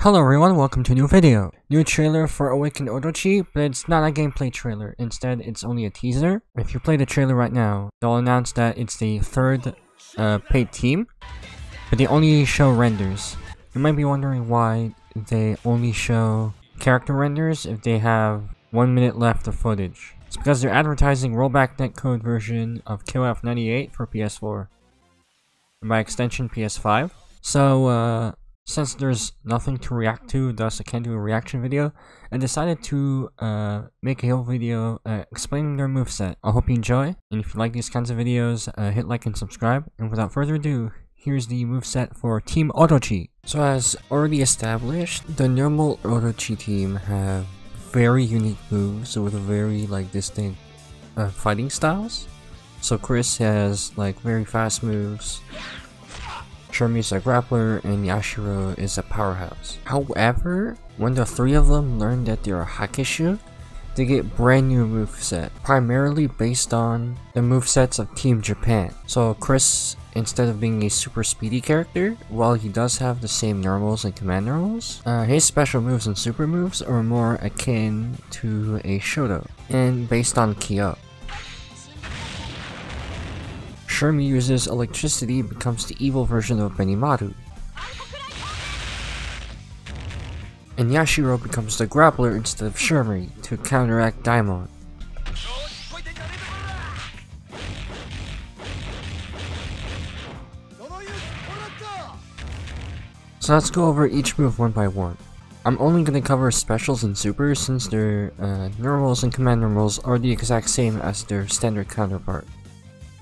Hello everyone, welcome to a new video. New trailer for Awakened Orochi, but it's not a gameplay trailer. Instead, it's only a teaser. If you play the trailer right now, they'll announce that it's the third paid team, but they only show renders. You might be wondering why they only show character renders if they have 1 minute left of footage. It's because they're advertising rollback netcode version of KOFXV for PS4, and by extension PS5. So, since there's nothing to react to, thus I can't do a reaction video, I decided to make a whole video explaining their moveset. I hope you enjoy, and if you like these kinds of videos, hit like and subscribe. And without further ado, here's the moveset for Team Orochi. So as already established, the normal Orochi team have very unique moves with very distinct fighting styles. So Chris has very fast moves. Shermie's a grappler, and Yashiro is a powerhouse. However, when the three of them learn that they're a Hakeshu, they get brand new moveset, primarily based on the movesets of Team Japan. So Chris, instead of being a super speedy character, while he does have the same normals and command normals, his special moves and super moves are more akin to a Shoto, and based on Kyo. Shermie uses electricity and becomes the evil version of Benimaru. And Yashiro becomes the grappler instead of Shermie to counteract Daimon. So let's go over each move one by one. I'm only going to cover specials and supers since their normals and command normals are the exact same as their standard counterpart,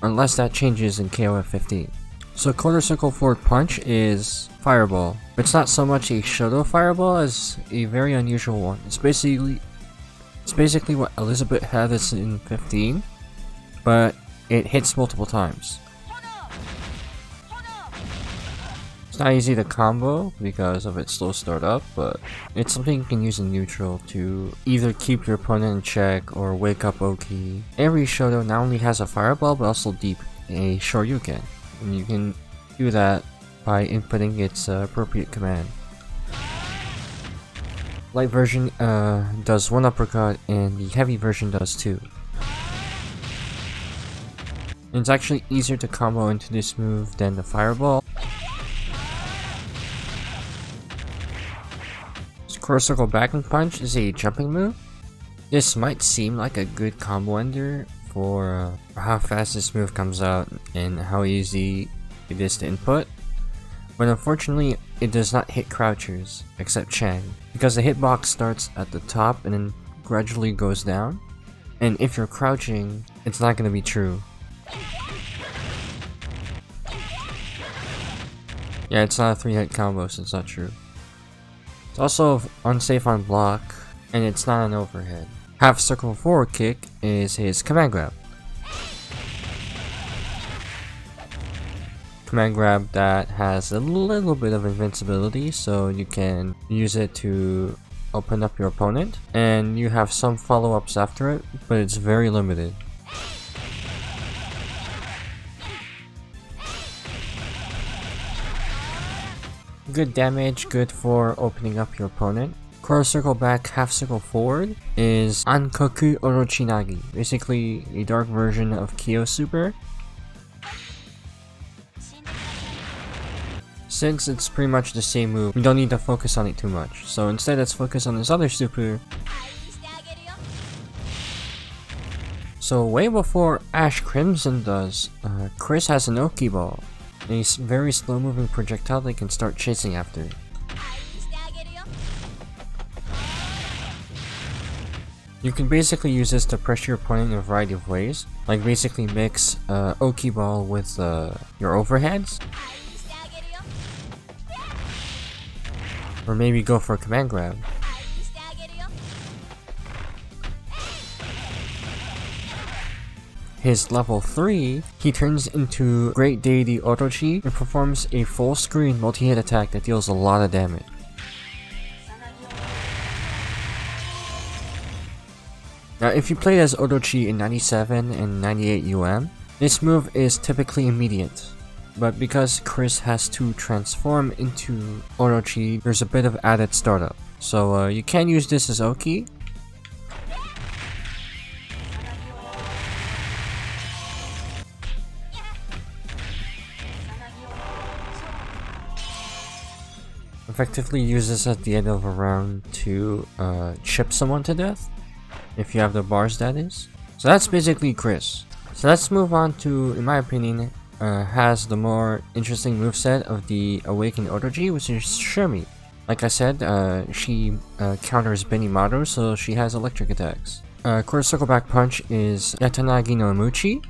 unless that changes in KOFXV. So quarter circle forward punch is fireball. It's not so much a Shoto fireball as a very unusual one. It's basically what Elizabeth had this in 15, but it hits multiple times. It's not easy to combo because of its slow start up, but it's something you can use in neutral to either keep your opponent in check or wake up Oki. Every Shoto not only has a fireball but also a Shoryuken, and you can do that by inputting its appropriate command. Light version does one uppercut, and the heavy version does two. And it's actually easier to combo into this move than the fireball. Quarter circle backing punch is a jumping move. This might seem like a good combo ender for how fast this move comes out and how easy it is to input, but unfortunately it does not hit crouchers except Chang, because the hitbox starts at the top and then gradually goes down, and if you're crouching it's not going to be true. Yeah, it's not a 3-hit combo, so it's not true. It's also unsafe on block, and it's not an overhead. Half circle forward kick is his command grab. Command grab that has a little bit of invincibility, so you can use it to open up your opponent, and you have some follow-ups after it, but it's very limited. Good damage, good for opening up your opponent. Quarter circle back, half circle forward is Ankoku Orochinagi, basically a dark version of Kyo Super. Since it's pretty much the same move, we don't need to focus on it too much. So instead, let's focus on this other super. So way before Ash Crimson does, Chris has an Oki Ball, a very slow moving projectile they can start chasing after. You can basically use this to pressure your opponent in a variety of ways, like basically mix Oki Ball with your overheads, or maybe go for a command grab. His level 3, he turns into Great Deity Orochi and performs a full screen multi-hit attack that deals a lot of damage. Now if you played as Orochi in 97 and 98 UM, this move is typically immediate. but because Chris has to transform into Orochi, there's a bit of added startup. So you can use this as Oki. Effectively use this at the end of a round to chip someone to death, if you have the bars, that is. So that's basically Chris. So let's move on to, in my opinion, has the more interesting moveset of the Awakened Orochi, which is Shirmi. Like I said, she counters Benimaru, so she has electric attacks. Quarter Circle Back Punch is Yatanagi no Muchi,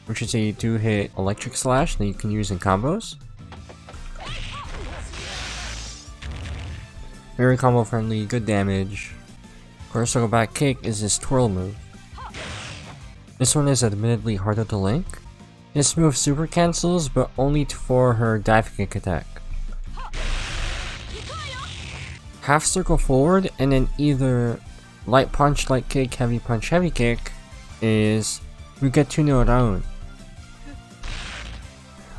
which is a 2-hit electric slash that you can use in combos. Very combo friendly, good damage. Quarter Circle Back Kick is his twirl move. This one is admittedly harder to link. This move super cancels, but only for her dive kick attack. Half circle forward and then either light punch, light kick, heavy punch, heavy kick is Mugetu no Raun.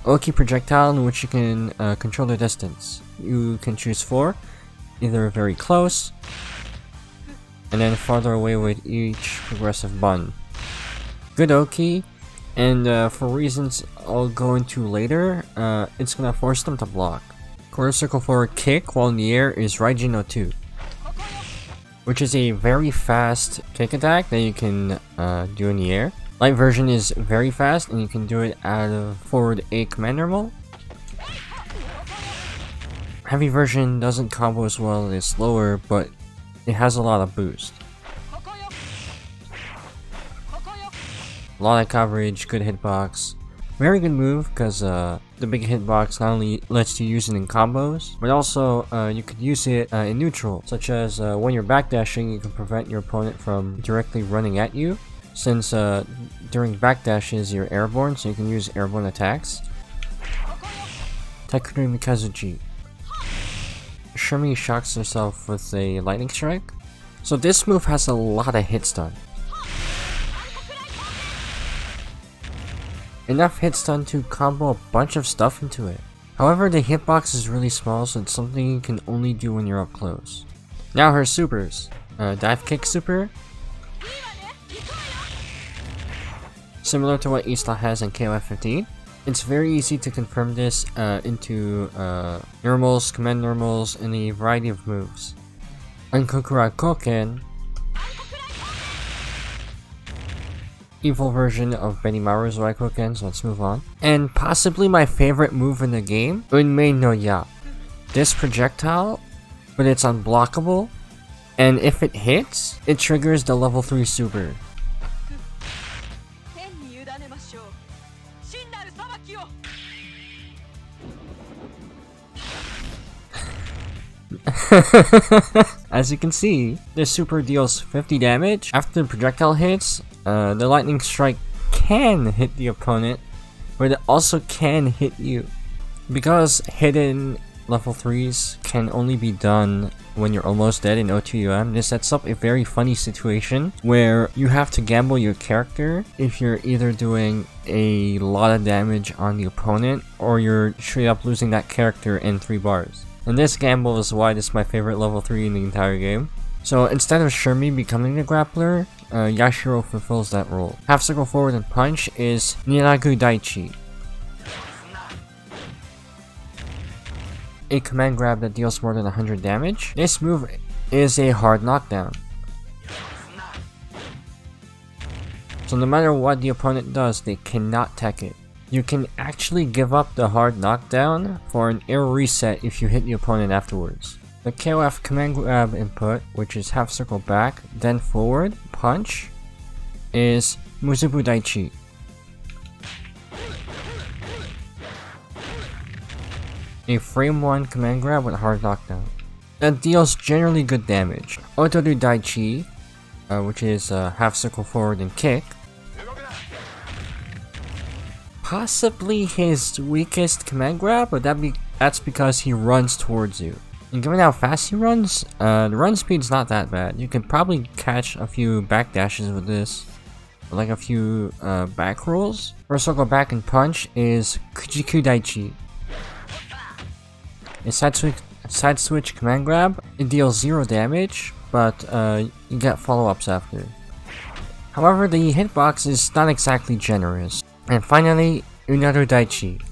Oki projectile in which you can control the distance. You can choose 4. Either very close, and then farther away with each progressive bun. Good Oki, and for reasons I'll go into later, it's gonna force them to block. Quarter circle forward kick while in the air is Raijin no 2, which is a very fast kick attack that you can do in the air. Light version is very fast and you can do it out of forward A command normal. Heavy version doesn't combo as well, it's slower, but it has a lot of boost. A lot of coverage, good hitbox. Very good move because the big hitbox not only lets you use it in combos, but also you could use it in neutral, such as when you're backdashing, you can prevent your opponent from directly running at you, since during backdashes you're airborne, so you can use airborne attacks. Taikuri Mikazuchi. Shirmi shocks herself with a lightning strike. So this move has a lot of hit stun. Enough hit stun to combo a bunch of stuff into it. However, the hitbox is really small, so it's something you can only do when you're up close. Now her supers. Dive kick super. Similar to what Isla has in KOFXV. It's very easy to confirm this into normals, command normals, and a variety of moves. Unkokura Koken, evil version of Benimaru's Raikoken, so let's move on. And possibly my favorite move in the game, Unmei no Ya. This projectile, but it's unblockable, and if it hits, it triggers the level 3 super. As you can see, this super deals 50 damage. After the projectile hits, the lightning strike can hit the opponent, but it also can hit you. Because hidden level 3s can only be done when you're almost dead in O2UM, this sets up a very funny situation where you have to gamble your character if you're either doing a lot of damage on the opponent or you're straight up losing that character in 3 bars. And this gamble is why this is my favorite level 3 in the entire game. So instead of Shirmi becoming the grappler, Yashiro fulfills that role. Half circle forward and punch is Niragu Daichi, a command grab that deals more than 100 damage. This move is a hard knockdown. So no matter what the opponent does, they cannot tech it. You can actually give up the hard knockdown for an air reset if you hit the opponent afterwards. The KOF command grab input, which is half circle back, then forward, punch, is Muzubu Daichi. A frame 1 command grab with hard knockdown. That deals generally good damage. Otoru Daichi, which is half circle forward and kick. Possibly his weakest command grab, but that's because he runs towards you. And given how fast he runs, the run speed's not that bad. You can probably catch a few back dashes with this, like a few back rolls. First circle back and punch is Kujiku Daichi. A side switch command grab. It deals 0 damage, but you get follow-ups after. However, the hitbox is not exactly generous. And finally, Unaru Daichi.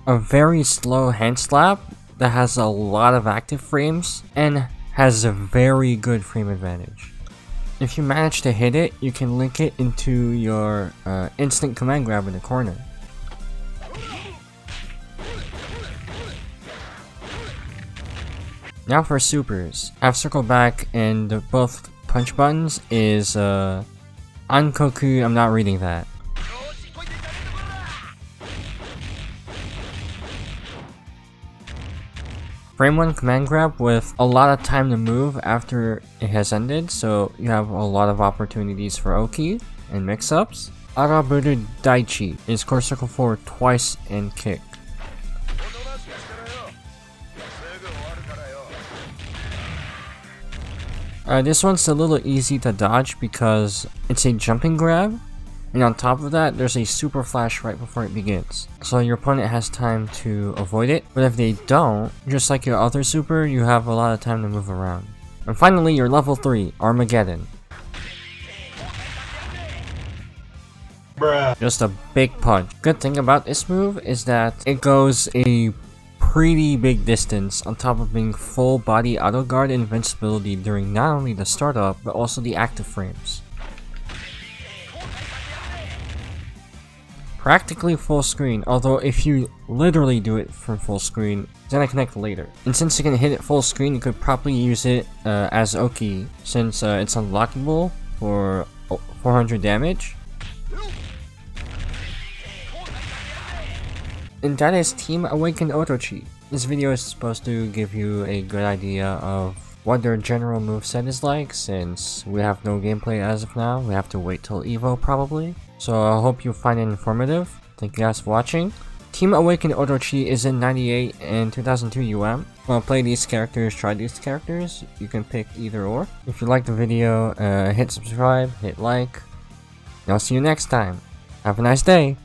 A very slow hand slap that has a lot of active frames and has a very good frame advantage. If you manage to hit it, you can link it into your instant command grab in the corner. Now for supers. Half circle back and both punch buttons is Ankoku, I'm not reading that. Frame 1 command grab with a lot of time to move after it has ended, so you have a lot of opportunities for Oki and mix-ups. Araburu Daichi is core circle forward twice and kick. This one's a little easy to dodge because it's a jumping grab, and on top of that, there's a super flash right before it begins. So your opponent has time to avoid it, but if they don't, just like your other super, you have a lot of time to move around. And finally, your level 3, Armageddon. Bruh. Just a big punch. Good thing about this move is that it goes a pretty big distance on top of being full body auto guard and invincibility during not only the startup, but also the active frames. Practically full screen, although if you literally do it from full screen, it's gonna connect later. And since you can hit it full screen, you could probably use it as Oki, since it's unlockable for 400 damage. And that is Team Awakened Orochi. This video is supposed to give you a good idea of what their general moveset is like, since we have no gameplay as of now. We have to wait till Evo probably. So I hope you find it informative. Thank you guys for watching. Team Awakened Orochi is in 98 and 2002 UM. Want to play these characters, try these characters, you can pick either or. If you like the video, hit subscribe, hit like, and I'll see you next time. Have a nice day!